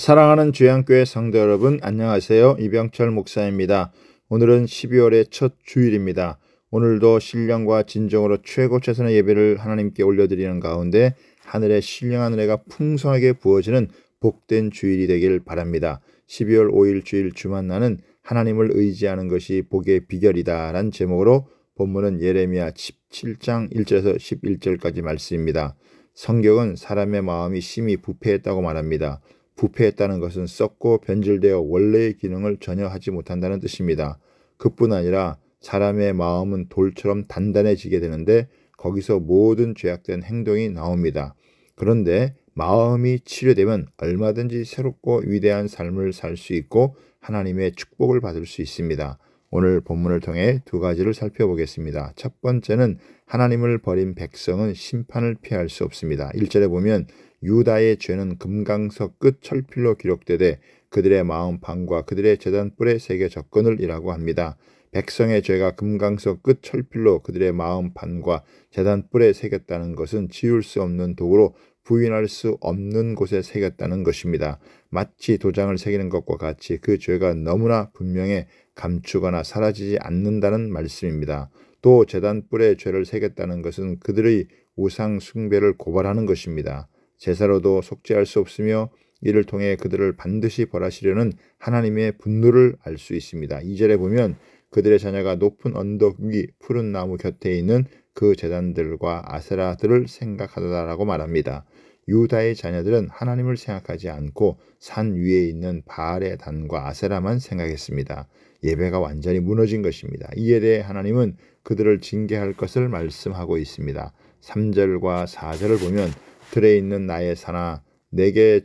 사랑하는 주양교회 성도 여러분, 안녕하세요. 이병철 목사입니다. 오늘은 12월의 첫 주일입니다. 오늘도 신령과 진정으로 최고 최선의 예배를 하나님께 올려드리는 가운데 하늘의 신령한 은혜가 풍성하게 부어지는 복된 주일이 되길 바랍니다. 12월 5일 주일 주만나는 하나님을 의지하는 것이 복의 비결이다 라는 제목으로 본문은 예레미야 17장 1절에서 11절까지 말씀입니다. 성경은 사람의 마음이 심히 부패했다고 말합니다. 부패했다는 것은 썩고 변질되어 원래의 기능을 전혀 하지 못한다는 뜻입니다. 그뿐 아니라 사람의 마음은 돌처럼 단단해지게 되는데 거기서 모든 죄악된 행동이 나옵니다. 그런데 마음이 치료되면 얼마든지 새롭고 위대한 삶을 살 수 있고 하나님의 축복을 받을 수 있습니다. 오늘 본문을 통해 두 가지를 살펴보겠습니다. 첫 번째는 하나님을 버린 백성은 심판을 피할 수 없습니다. 1절에 보면 유다의 죄는 금강석 끝 철필로 기록되되 그들의 마음판과 그들의 제단 뿔에 새겨졌거늘이라고 합니다. 백성의 죄가 금강석 끝 철필로 그들의 마음판과 제단 뿔에 새겼다는 것은 지울 수 없는 도구로 부인할 수 없는 곳에 새겼다는 것입니다. 마치 도장을 새기는 것과 같이 그 죄가 너무나 분명해 감추거나 사라지지 않는다는 말씀입니다. 또 제단 뿔에 죄를 새겼다는 것은 그들의 우상 숭배를 고발하는 것입니다. 제사로도 속죄할 수 없으며 이를 통해 그들을 반드시 벌하시려는 하나님의 분노를 알 수 있습니다. 2절에 보면 그들의 자녀가 높은 언덕 위 푸른 나무 곁에 있는 그 제단들과 아세라들을 생각하다라고 말합니다. 유다의 자녀들은 하나님을 생각하지 않고 산 위에 있는 바알의 단과 아세라만 생각했습니다. 예배가 완전히 무너진 것입니다. 이에 대해 하나님은 그들을 징계할 것을 말씀하고 있습니다. 3절과 4절을 보면 들에 있는 나의 산아 내게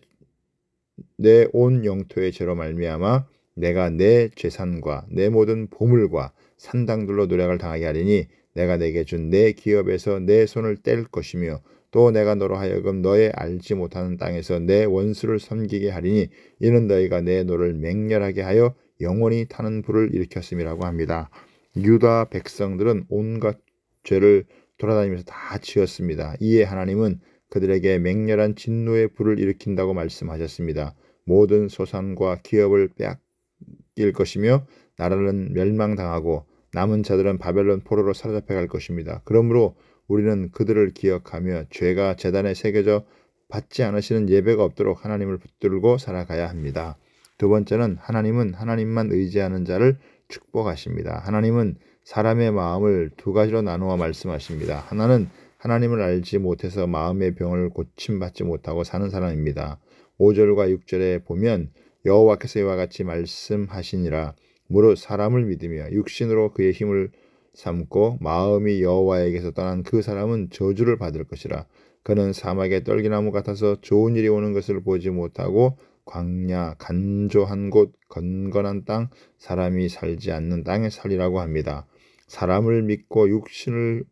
내 온 영토의 죄로 말미암아 내가 내 재산과 내 모든 보물과 산당들로 노략을 당하게 하리니 내가 내게 준 내 기업에서 내 손을 뗄 것이며 또 내가 너로 하여금 너의 알지 못하는 땅에서 내 원수를 섬기게 하리니 이는 너희가 내 노를 맹렬하게 하여 영원히 타는 불을 일으켰음이라고 합니다. 유다 백성들은 온갖 죄를 돌아다니면서 다 지었습니다. 이에 하나님은 그들에게 맹렬한 진노의 불을 일으킨다고 말씀하셨습니다. 모든 소산과 기업을 빼앗길 것이며 나라는 멸망당하고 남은 자들은 바벨론 포로로 사로잡혀 갈 것입니다. 그러므로 우리는 그들을 기억하며 죄가 제단에 새겨져 받지 않으시는 예배가 없도록 하나님을 붙들고 살아가야 합니다. 두 번째는 하나님은 하나님만 의지하는 자를 축복하십니다. 하나님은 사람의 마음을 두 가지로 나누어 말씀하십니다. 하나는 하나님을 알지 못해서 마음의 병을 고침받지 못하고 사는 사람입니다. 5절과 6절에 보면 여호와께서 이와 같이 말씀하시니라 무릇 사람을 믿으며 육신으로 그의 힘을 삼고 마음이 여호와에게서 떠난 그 사람은 저주를 받을 것이라. 그는 사막의 떨기나무 같아서 좋은 일이 오는 것을 보지 못하고 광야 간조한 곳 건건한 땅 사람이 살지 않는 땅에 살리라고 합니다. 사람을 믿고 육신을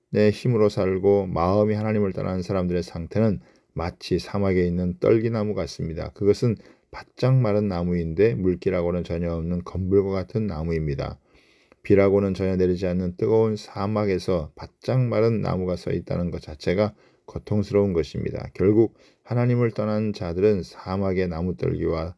내 힘으로 살고 마음이 하나님을 떠난 사람들의 상태는 마치 사막에 있는 떨기나무 같습니다. 그것은 바짝 마른 나무인데 물기라고는 전혀 없는 검불과 같은 나무입니다. 비라고는 전혀 내리지 않는 뜨거운 사막에서 바짝 마른 나무가 서 있다는 것 자체가 고통스러운 것입니다. 결국 하나님을 떠난 자들은 사막의 나무떨기와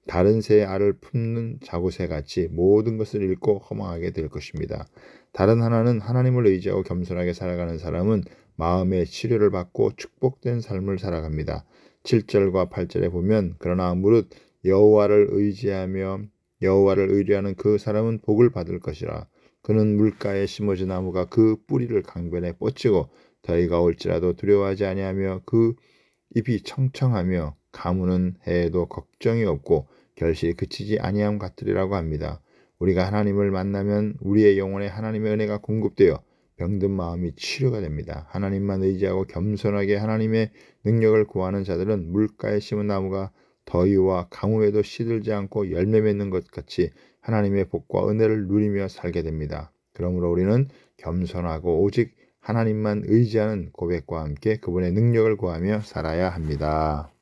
다른 새의 알을 품는 자구새같이 모든 것을 잃고 허망하게 될 것입니다. 다른 하나는 하나님을 의지하고 겸손하게 살아가는 사람은 마음의 치료를 받고 축복된 삶을 살아갑니다. 7절과 8절에 보면 그러나 무릇 여호와를 의지하며 여호와를 의뢰하는 그 사람은 복을 받을 것이라. 그는 물가에 심어진 나무가 그 뿌리를 강변에 뻗치고 더위가 올지라도 두려워하지 아니하며 그 잎이 청청하며 가무는 해에도 걱정이 없고 결실이 그치지 아니함 같으리라고 합니다. 우리가 하나님을 만나면 우리의 영혼에 하나님의 은혜가 공급되어 병든 마음이 치료가 됩니다. 하나님만 의지하고 겸손하게 하나님의 능력을 구하는 자들은 물가에 심은 나무가 더위와 가뭄에도 시들지 않고 열매 맺는 것 같이 하나님의 복과 은혜를 누리며 살게 됩니다. 그러므로 우리는 겸손하고 오직 하나님만 의지하는 고백과 함께 그분의 능력을 구하며 살아야 합니다.